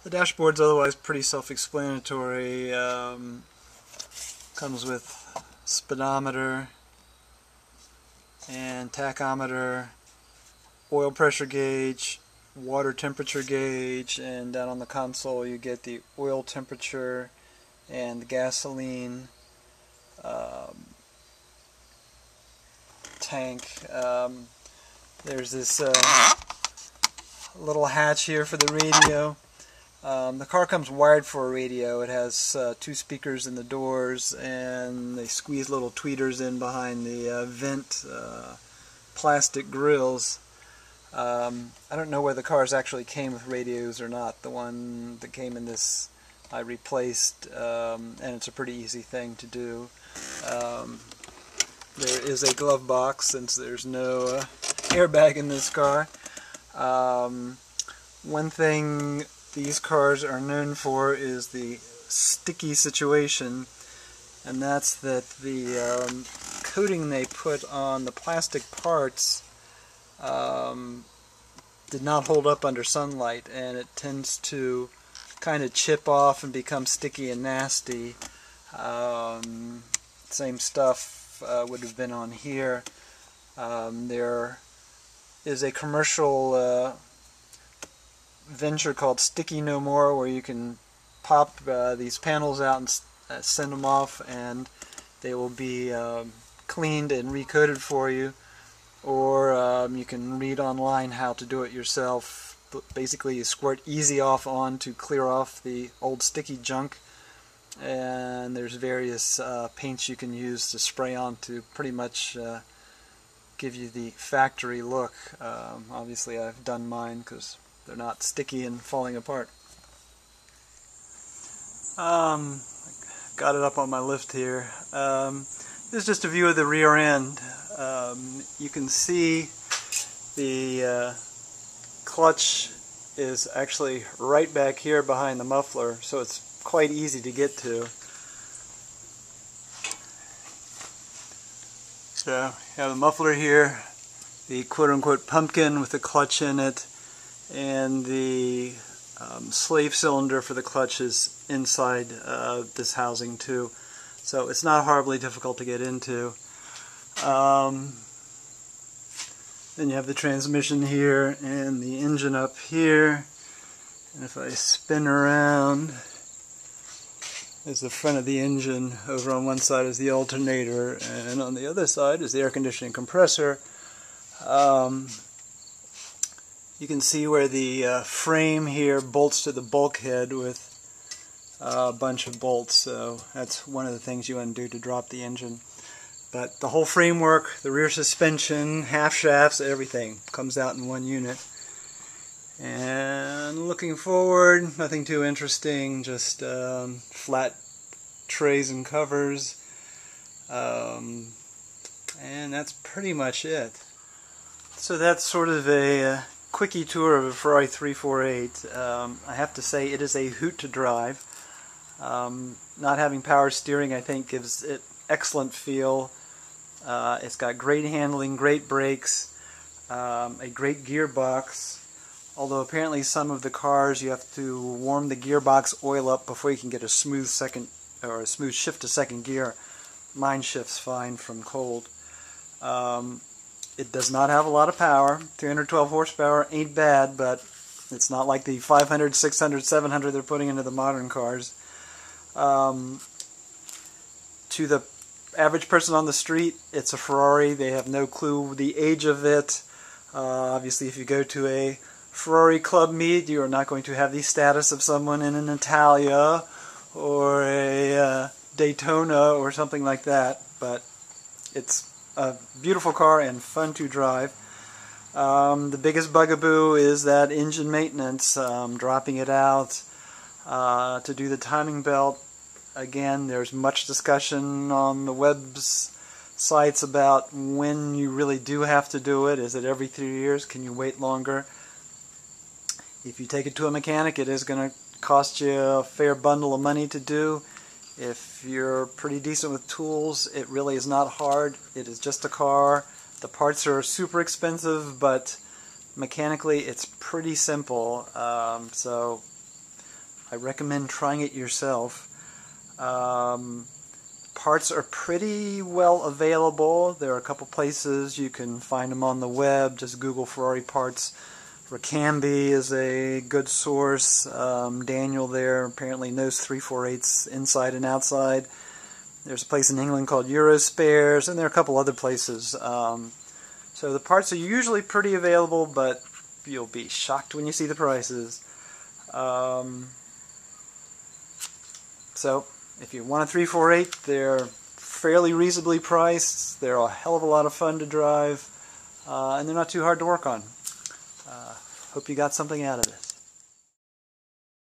The dashboard's otherwise pretty self-explanatory. Comes with speedometer and tachometer, oil pressure gauge, water temperature gauge, and down on the console you get the oil temperature and the gasoline tank. There's this little hatch here for the radio. The car comes wired for a radio. It has 2 speakers in the doors, and they squeeze little tweeters in behind the vent plastic grills. I don't know whether the cars actually came with radios or not. The one that came in this I replaced, and it's a pretty easy thing to do. There is a glove box since there's no airbag in this car. One thing these cars are known for is the sticky situation, and that's that the coating they put on the plastic parts did not hold up under sunlight, and it tends to kind of chip off and become sticky and nasty. Same stuff would have been on here. There is a commercial venture called Sticky No More, where you can pop these panels out and send them off, and they will be cleaned and recoated for you. Or you can read online how to do it yourself. Basically, you squirt Easy Off on to clear off the old sticky junk, and there's various paints you can use to spray on to pretty much give you the factory look. Obviously, I've done mine because they're not sticky and falling apart. Got it up on my lift here. This is just a view of the rear end. You can see the clutch is actually right back here behind the muffler, so it's quite easy to get to. So you have the muffler here, the quote-unquote pumpkin with the clutch in it, and the slave cylinder for the clutch is inside this housing too. So it's not horribly difficult to get into. Then you have the transmission here and the engine up here. And if I spin around, there's the front of the engine. Over on one side is the alternator, and on the other side is the air conditioning compressor. You can see where the frame here bolts to the bulkhead with a bunch of bolts, so that's one of the things you undo to drop the engine. But the whole framework, the rear suspension, half shafts, everything comes out in one unit. And looking forward, nothing too interesting, just flat trays and covers, and that's pretty much it. So that's sort of a quickie tour of a Ferrari 348. I have to say it is a hoot to drive. Not having power steering, I think, gives it excellent feel. It's got great handling, great brakes, a great gearbox. Although apparently some of the cars you have to warm the gearbox oil up before you can get a smooth shift to second gear. Mine shifts fine from cold. It does not have a lot of power. 312 horsepower ain't bad, but it's not like the 500, 600, 700 they're putting into the modern cars. To the average person on the street, it's a Ferrari. They have no clue the age of it. Obviously, if you go to a Ferrari club meet, you are not going to have the status of someone in an Italia or a Daytona or something like that, but it's a beautiful car and fun to drive. The biggest bugaboo is that engine maintenance, dropping it out to do the timing belt. Again, there's much discussion on the websites about when you really do have to do it. Is it every 3 years? Can you wait longer? If you take it to a mechanic, it is going to cost you a fair bundle of money to do. If you're pretty decent with tools, it really is not hard. It is just a car. The parts are super expensive, but mechanically it's pretty simple. So I recommend trying it yourself. Parts are pretty well available. There are a couple places you can find them on the web. Just Google Ferrari parts. Ricambi is a good source. Daniel there apparently knows 3/4/8 inside and outside. There's a place in England called Eurospares, and there are a couple other places. So the parts are usually pretty available, but you'll be shocked when you see the prices. So if you want a 3/4/8, they're fairly reasonably priced. They're a hell of a lot of fun to drive, and they're not too hard to work on. Hope you got something out of it.